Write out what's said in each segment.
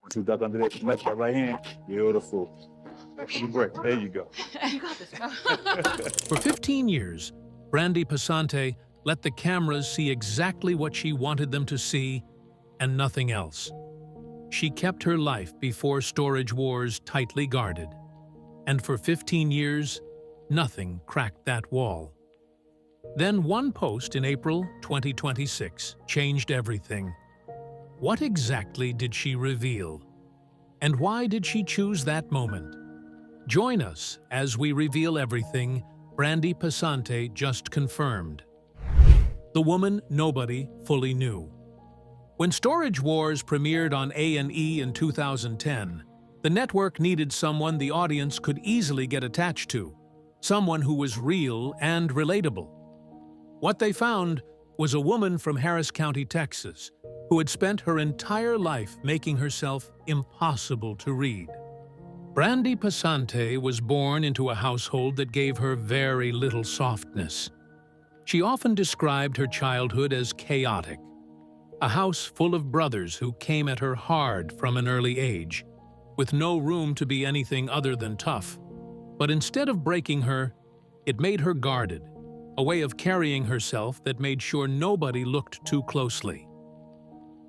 To duck under that, left that right hand. Beautiful. You break. There you go. You got this, bro. For 15 years, Brandi Passante let the cameras see exactly what she wanted them to see and nothing else. She kept her life before storage wars tightly guarded. And for 15 years, nothing cracked that wall. Then one post in April 2026 changed everything. What exactly did she reveal? And why did she choose that moment? Join us as we reveal everything Brandi Passante just confirmed. The woman nobody fully knew. When Storage Wars premiered on A&E in 2010, the network needed someone the audience could easily get attached to, someone who was real and relatable. What they found was a woman from Harris County, Texas, who had spent her entire life making herself impossible to read. Brandi Passante was born into a household that gave her very little softness. She often described her childhood as chaotic, a house full of brothers who came at her hard from an early age, with no room to be anything other than tough. But instead of breaking her, it made her guarded, a way of carrying herself that made sure nobody looked too closely.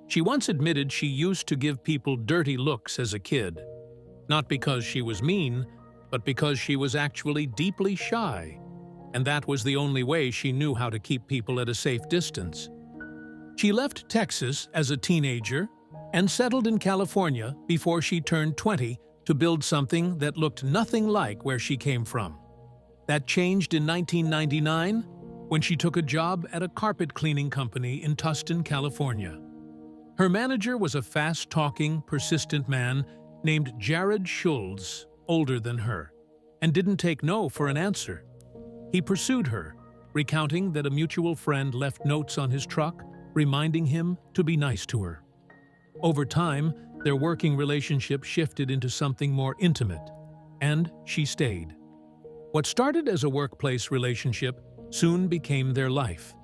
She once admitted she used to give people dirty looks as a kid, not because she was mean, but because she was actually deeply shy, and that was the only way she knew how to keep people at a safe distance. She left Texas as a teenager and settled in California before she turned 20 to build something that looked nothing like where she came from. That changed in 1999 when she took a job at a carpet cleaning company in Tustin, California. Her manager was a fast-talking, persistent man named Jared Schultz, older than her, and didn't take no for an answer. He pursued her, recounting that a mutual friend left notes on his truck, reminding him to be nice to her. Over time, their working relationship shifted into something more intimate, and she stayed. What started as a workplace relationship soon became their life.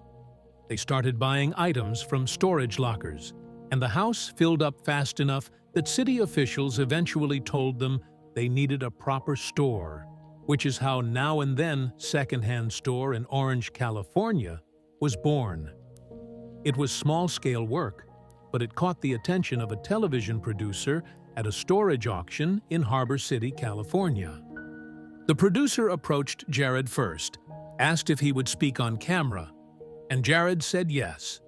They started buying items from storage lockers, and the house filled up fast enough that city officials eventually told them they needed a proper store, which is how Now and Then secondhand store in Orange, California, was born. It was small-scale work, but it caught the attention of a television producer at a storage auction in Harbor City, California. The producer approached Jared first, asked if he would speak on camera, and Jared said yes.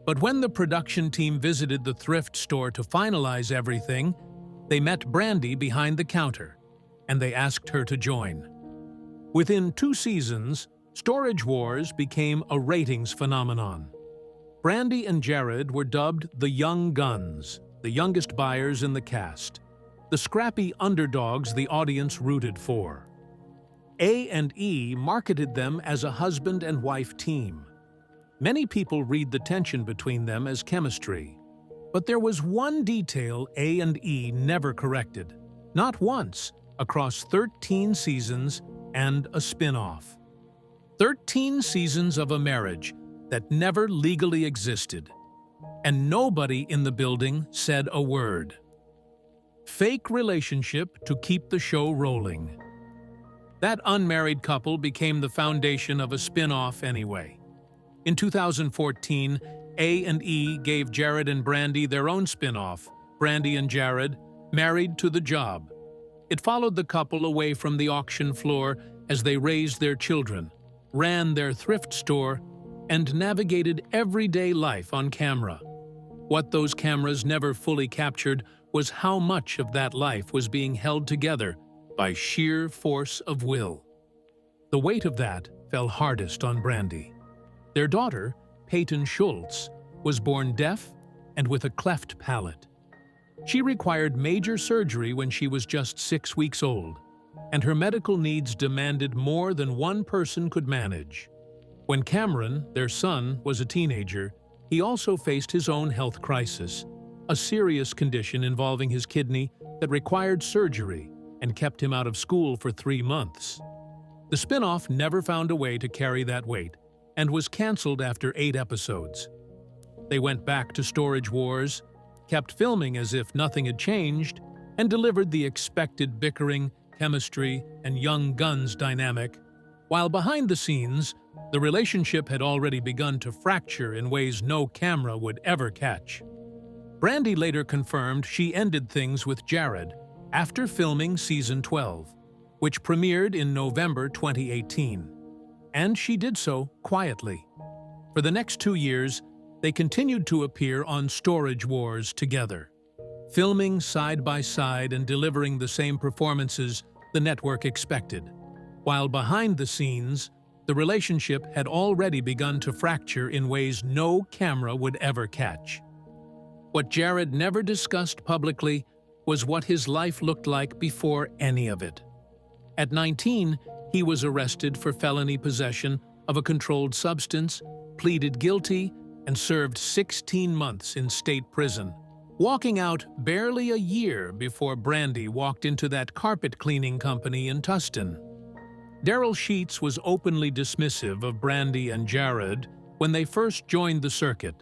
But when the production team visited the thrift store to finalize everything, they met Brandi behind the counter, and they asked her to join. Within 2 seasons, Storage Wars became a ratings phenomenon. Brandi and Jared were dubbed the Young Guns, the youngest buyers in the cast, the scrappy underdogs the audience rooted for. A&E marketed them as a husband and wife team. Many people read the tension between them as chemistry. But there was one detail A&E never corrected, not once, across 13 seasons and a spin-off. 13 seasons of a marriage that never legally existed, and nobody in the building said a word. Fake relationship to keep the show rolling. That unmarried couple became the foundation of a spin-off anyway. In 2014, A&E gave Jared and Brandi their own spin-off, Brandi and Jared, Married to the Job. It followed the couple away from the auction floor as they raised their children, ran their thrift store, and navigated everyday life on camera. What those cameras never fully captured was how much of that life was being held together by sheer force of will. The weight of that fell hardest on Brandi. Their daughter, Peyton Schultz, was born deaf and with a cleft palate. She required major surgery when she was just 6 weeks old, and her medical needs demanded more than one person could manage. When Cameron, their son, was a teenager, he also faced his own health crisis, a serious condition involving his kidney that required surgery and kept him out of school for 3 months. The spin-off never found a way to carry that weight and was canceled after 8 episodes. They went back to Storage Wars, kept filming as if nothing had changed, and delivered the expected bickering, chemistry, and young guns dynamic, while behind the scenes, the relationship had already begun to fracture in ways no camera would ever catch. Brandi later confirmed she ended things with Jared after filming season 12, which premiered in November 2018. And she did so quietly. For the next 2 years, they continued to appear on Storage Wars together, filming side by side and delivering the same performances the network expected, while behind the scenes, the relationship had already begun to fracture in ways no camera would ever catch. What Jared never discussed publicly was what his life looked like before any of it. At 19, he was arrested for felony possession of a controlled substance, pleaded guilty, and served 16 months in state prison, walking out barely a year before Brandi walked into that carpet cleaning company in Tustin. Daryl Sheets was openly dismissive of Brandi and Jared when they first joined the circuit,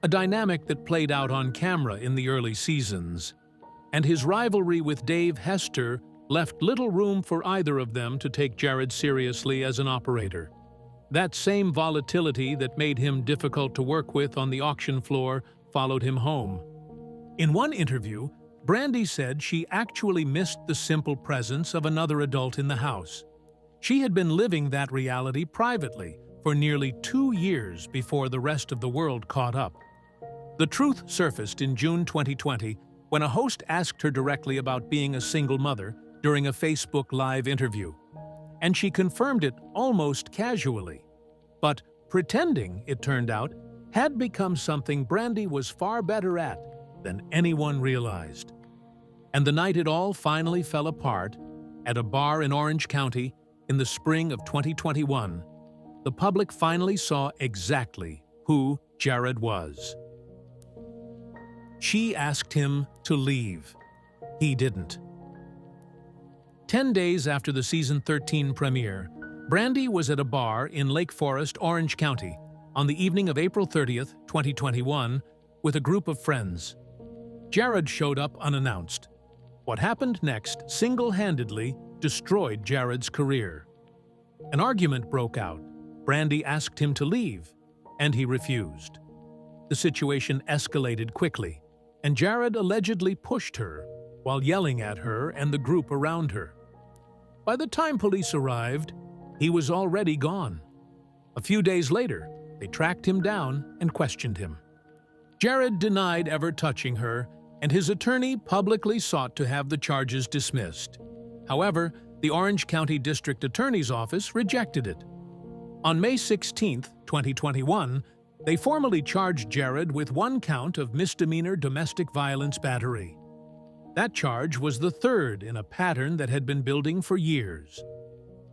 a dynamic that played out on camera in the early seasons, and his rivalry with Dave Hester left little room for either of them to take Jared seriously as an operator. That same volatility that made him difficult to work with on the auction floor followed him home. In one interview, Brandi said she actually missed the simple presence of another adult in the house. She had been living that reality privately for nearly 2 years before the rest of the world caught up. The truth surfaced in June 2020 when a host asked her directly about being a single mother during a Facebook Live interview, and she confirmed it almost casually. But pretending, it turned out, had become something Brandi was far better at than anyone realized. And the night it all finally fell apart, at a bar in Orange County in the spring of 2021, the public finally saw exactly who Jared was. She asked him to leave. He didn't. 10 days after the season 13 premiere, Brandi was at a bar in Lake Forest, Orange County, on the evening of April 30th, 2021, with a group of friends. Jared showed up unannounced. What happened next single-handedly destroyed Jared's career. An argument broke out. Brandi asked him to leave, and he refused. The situation escalated quickly, and Jared allegedly pushed her while yelling at her and the group around her. By the time police arrived, he was already gone. A few days later, they tracked him down and questioned him. Jared denied ever touching her, and his attorney publicly sought to have the charges dismissed. However, the Orange County District Attorney's Office rejected it. On May 16, 2021, they formally charged Jared with 1 count of misdemeanor domestic violence battery. That charge was the third in a pattern that had been building for years.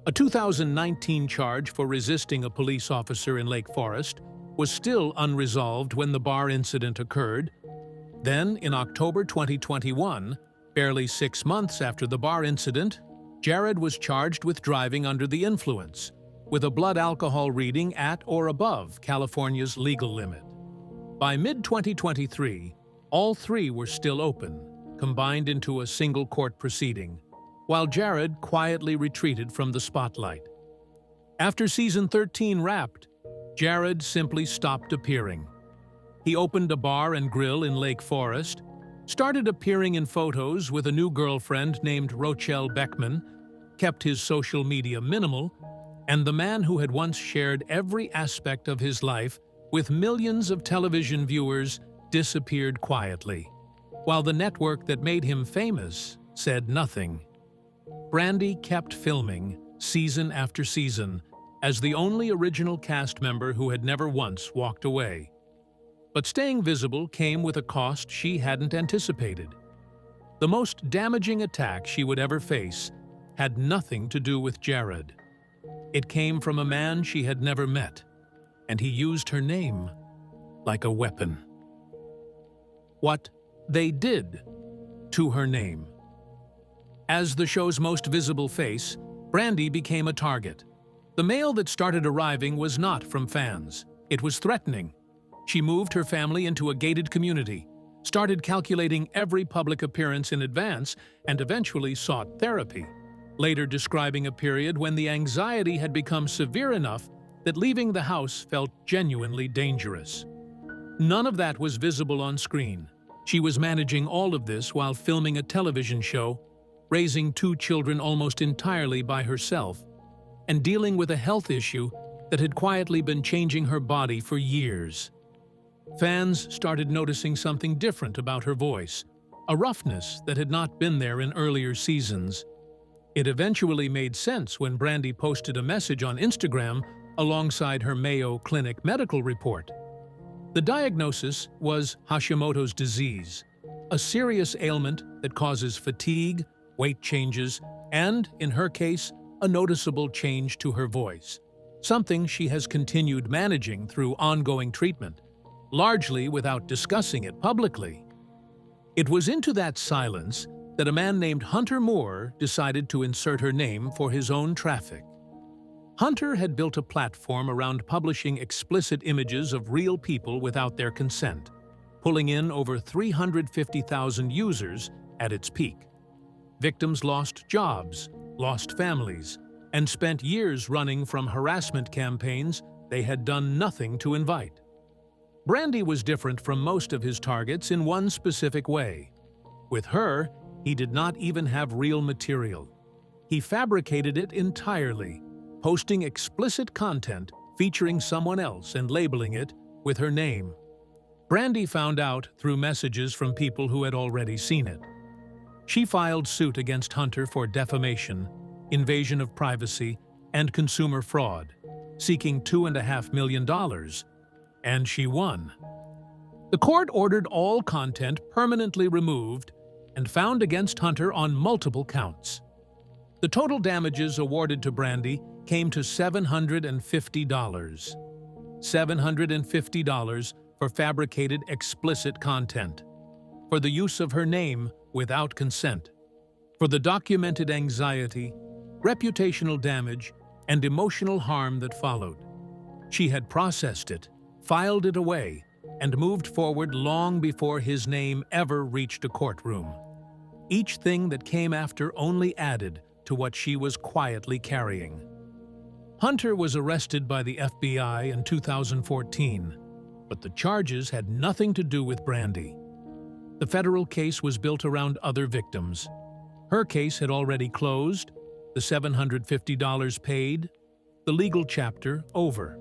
A 2019 charge for resisting a police officer in Lake Forest was still unresolved when the bar incident occurred. Then, in October 2021, barely 6 months after the bar incident, Jared was charged with driving under the influence, with a blood alcohol reading at or above California's legal limit. By mid-2023, all 3 were still open, combined into a single court proceeding, while Jared quietly retreated from the spotlight. After season 13 wrapped, Jared simply stopped appearing. He opened a bar and grill in Lake Forest, started appearing in photos with a new girlfriend named Rochelle Beckman, kept his social media minimal, and the man who had once shared every aspect of his life with millions of television viewers disappeared quietly, while the network that made him famous said nothing. Brandi kept filming season after season as the only original cast member who had never once walked away. But staying visible came with a cost she hadn't anticipated. The most damaging attack she would ever face had nothing to do with Jared. It came from a man she had never met, and he used her name like a weapon. What they did to her name. As the show's most visible face, Brandi became a target. The mail that started arriving was not from fans. It was threatening. She moved her family into a gated community, started calculating every public appearance in advance, and eventually sought therapy, later describing a period when the anxiety had become severe enough that leaving the house felt genuinely dangerous. None of that was visible on screen. She was managing all of this while filming a television show, raising 2 children almost entirely by herself, and dealing with a health issue that had quietly been changing her body for years. Fans started noticing something different about her voice, a roughness that had not been there in earlier seasons. It eventually made sense when Brandi posted a message on Instagram alongside her Mayo Clinic medical report. The diagnosis was Hashimoto's disease, a serious ailment that causes fatigue, weight changes, and, in her case, a noticeable change to her voice, something she has continued managing through ongoing treatment, largely without discussing it publicly. It was into that silence that a man named Hunter Moore decided to insert her name for his own traffic. Hunter had built a platform around publishing explicit images of real people without their consent, pulling in over 350,000 users at its peak. Victims lost jobs, lost families, and spent years running from harassment campaigns they had done nothing to invite. Brandi was different from most of his targets in one specific way. With her, he did not even have real material. He fabricated it entirely, posting explicit content featuring someone else and labeling it with her name. Brandi found out through messages from people who had already seen it. She filed suit against Hunter for defamation, invasion of privacy, and consumer fraud, seeking $2.5 million, and she won. The court ordered all content permanently removed and found against Hunter on multiple counts. The total damages awarded to Brandi came to $750. $750 for fabricated explicit content, for the use of her name without consent, for the documented anxiety, reputational damage, and emotional harm that followed. She had processed it, filed it away, and moved forward long before his name ever reached a courtroom. Each thing that came after only added to what she was quietly carrying. Hunter was arrested by the FBI in 2014, but the charges had nothing to do with Brandi. The federal case was built around other victims. Her case had already closed, the $750 paid, the legal chapter over.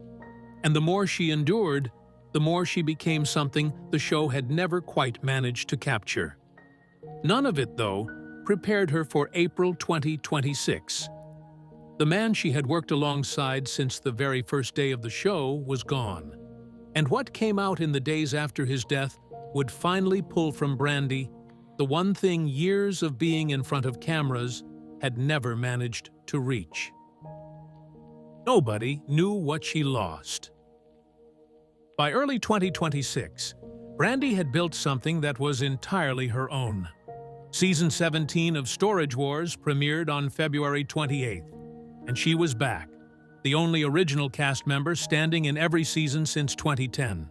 And the more she endured, the more she became something the show had never quite managed to capture. None of it, though, prepared her for April 2026. The man she had worked alongside since the very first day of the show was gone, and what came out in the days after his death would finally pull from Brandi the one thing years of being in front of cameras had never managed to reach. Nobody knew what she lost. By early 2026, Brandi had built something that was entirely her own. Season 17 of Storage Wars premiered on February 28th, and she was back, the only original cast member standing in every season since 2010.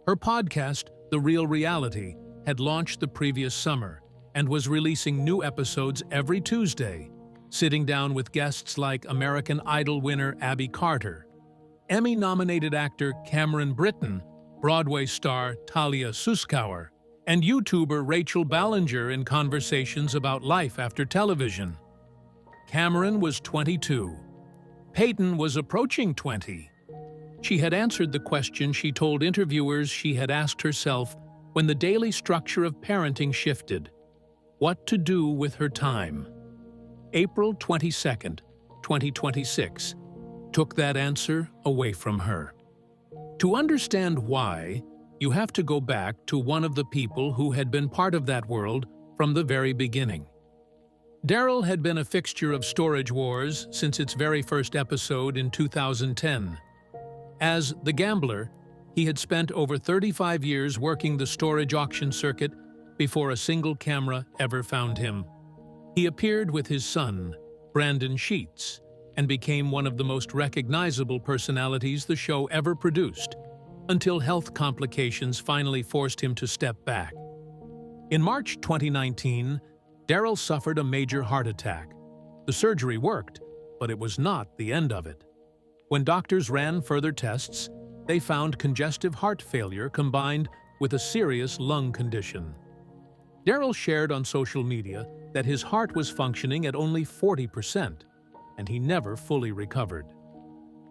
Her podcast, The Real Reality, had launched the previous summer and was releasing new episodes every Tuesday, sitting down with guests like American Idol winner Abby Carter, Emmy-nominated actor Cameron Britton, Broadway star Talia Suskauer, and YouTuber Rachel Ballinger in conversations about life after television. Cameron was 22. Peyton was approaching 20. She had answered the question she told interviewers she had asked herself when the daily structure of parenting shifted: what to do with her time. April 22nd, 2026, took that answer away from her. To understand why, you have to go back to one of the people who had been part of that world from the very beginning. Daryl had been a fixture of Storage Wars since its very first episode in 2010. As the gambler, he had spent over 35 years working the storage auction circuit before a single camera ever found him. He appeared with his son, Brandon Sheets, and became one of the most recognizable personalities the show ever produced. until health complications finally forced him to step back. In March 2019, Darryl suffered a major heart attack. The surgery worked, but it was not the end of it. When doctors ran further tests, they found congestive heart failure combined with a serious lung condition. Darryl shared on social media that his heart was functioning at only 40%, and he never fully recovered.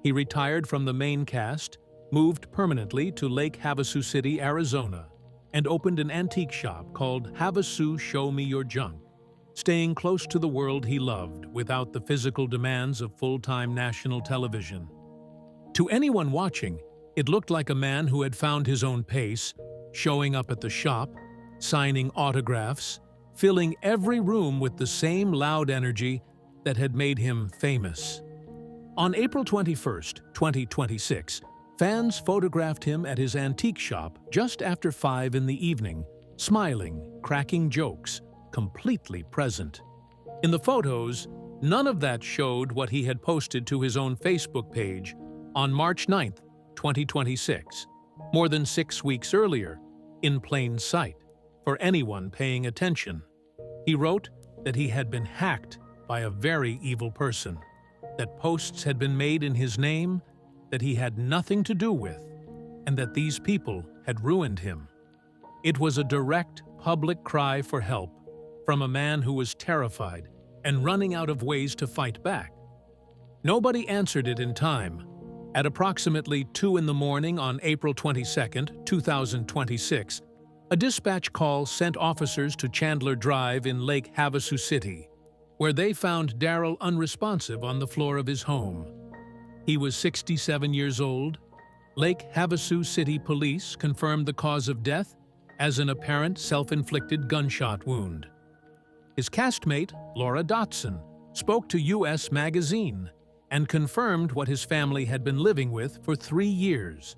He retired from the main cast, moved permanently to Lake Havasu City, Arizona, and opened an antique shop called Havasu Show Me Your Junk, staying close to the world he loved without the physical demands of full-time national television. To anyone watching, it looked like a man who had found his own pace, showing up at the shop, signing autographs, filling every room with the same loud energy that had made him famous. On April 21, 2026, fans photographed him at his antique shop just after 5 in the evening, smiling, cracking jokes, completely present. In the photos, none of that showed what he had posted to his own Facebook page on March 9, 2026, more than 6 weeks earlier, in plain sight, for anyone paying attention. He wrote that he had been hacked by a very evil person, that posts had been made in his name that he had nothing to do with, and that these people had ruined him. It was a direct, public cry for help from a man who was terrified and running out of ways to fight back. Nobody answered it in time. At approximately 2 in the morning on April 22, 2026, a dispatch call sent officers to Chandler Drive in Lake Havasu City, where they found Darryl unresponsive on the floor of his home. He was 67 years old. Lake Havasu City Police confirmed the cause of death as an apparent self-inflicted gunshot wound. His castmate, Laura Dotson, spoke to U.S. Magazine and confirmed what his family had been living with for 3 years.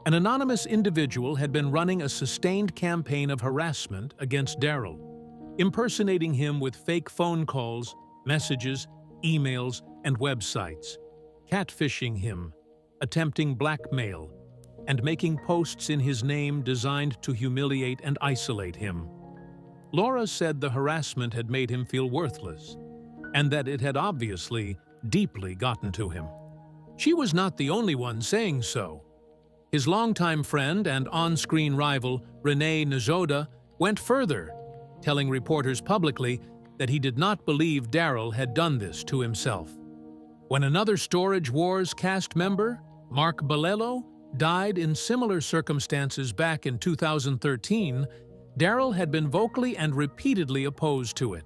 An anonymous individual had been running a sustained campaign of harassment against Darryl, impersonating him with fake phone calls, messages, emails, and websites, catfishing him, attempting blackmail, and making posts in his name designed to humiliate and isolate him. Laura said the harassment had made him feel worthless, and that it had obviously deeply gotten to him. She was not the only one saying so. His longtime friend and on-screen rival, Renee Nzoda, went further, telling reporters publicly that he did not believe Darryl had done this to himself. When another Storage Wars cast member, Mark Balello, died in similar circumstances back in 2013, Darryl had been vocally and repeatedly opposed to it,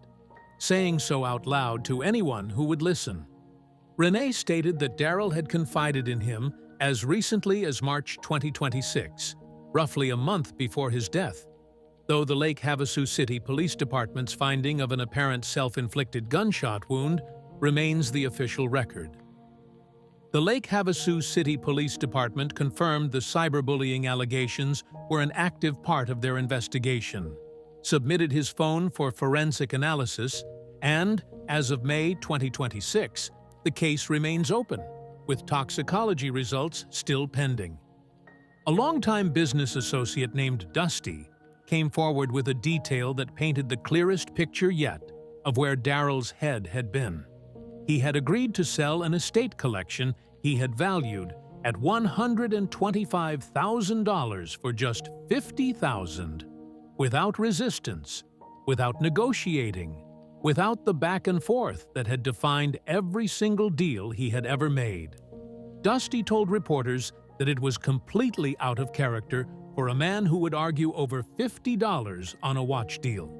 saying so out loud to anyone who would listen. Renee stated that Darryl had confided in him as recently as March 2026, roughly a month before his death, though the Lake Havasu City Police Department's finding of an apparent self-inflicted gunshot wound remains the official record. The Lake Havasu City Police Department confirmed the cyberbullying allegations were an active part of their investigation, submitted his phone for forensic analysis, and, as of May 2026, the case remains open, with toxicology results still pending. A longtime business associate named Dusty came forward with a detail that painted the clearest picture yet of where Darryl's head had been. He had agreed to sell an estate collection he had valued at $125,000 for just $50,000, without resistance, without negotiating, without the back and forth that had defined every single deal he had ever made. Dusty told reporters that it was completely out of character for a man who would argue over $50 on a watch deal.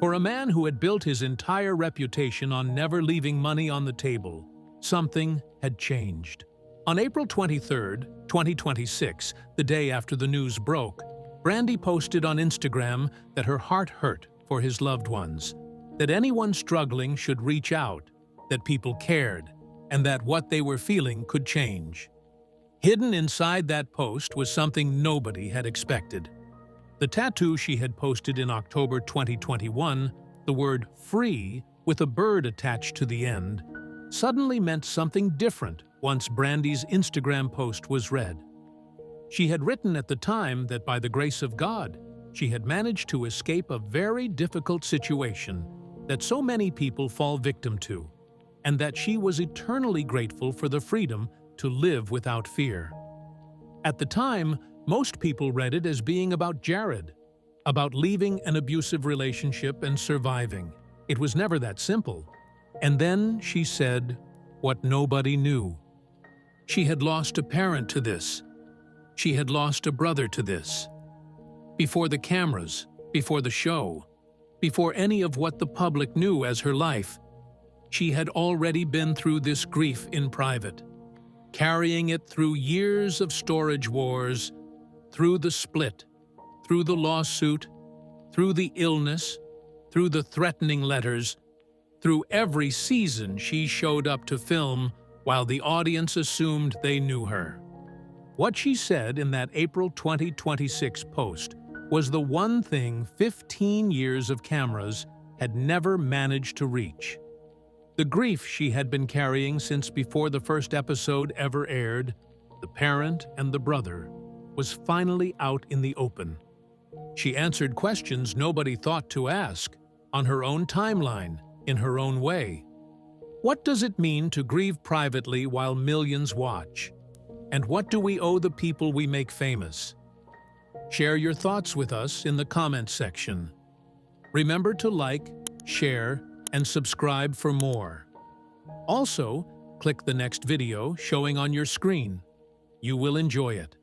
For a man who had built his entire reputation on never leaving money on the table, something had changed. On April 23, 2026, the day after the news broke, Brandi posted on Instagram that her heart hurt for his loved ones, that anyone struggling should reach out, that people cared, and that what they were feeling could change. Hidden inside that post was something nobody had expected. The tattoo she had posted in October 2021, the word "free" with a bird attached to the end, suddenly meant something different once Brandi's Instagram post was read. She had written at the time that by the grace of God, she had managed to escape a very difficult situation that so many people fall victim to, and that she was eternally grateful for the freedom to live without fear. At the time, most people read it as being about Jared, about leaving an abusive relationship and surviving. It was never that simple. And then she said what nobody knew. She had lost a parent to this. She had lost a brother to this. Before the cameras, before the show, before any of what the public knew as her life, she had already been through this grief in private, carrying it through years of storage wars, through the split, through the lawsuit, through the illness, through the threatening letters, through every season she showed up to film while the audience assumed they knew her. What she said in that April 2026 post was the one thing 15 years of cameras had never managed to reach. The grief she had been carrying since before the first episode ever aired, the parent and the brother, was finally out in the open. She answered questions nobody thought to ask, on her own timeline, in her own way. What does it mean to grieve privately while millions watch? And what do we owe the people we make famous? Share your thoughts with us in the comments section. Remember to like, share, and subscribe for more. Also, click the next video showing on your screen. You will enjoy it.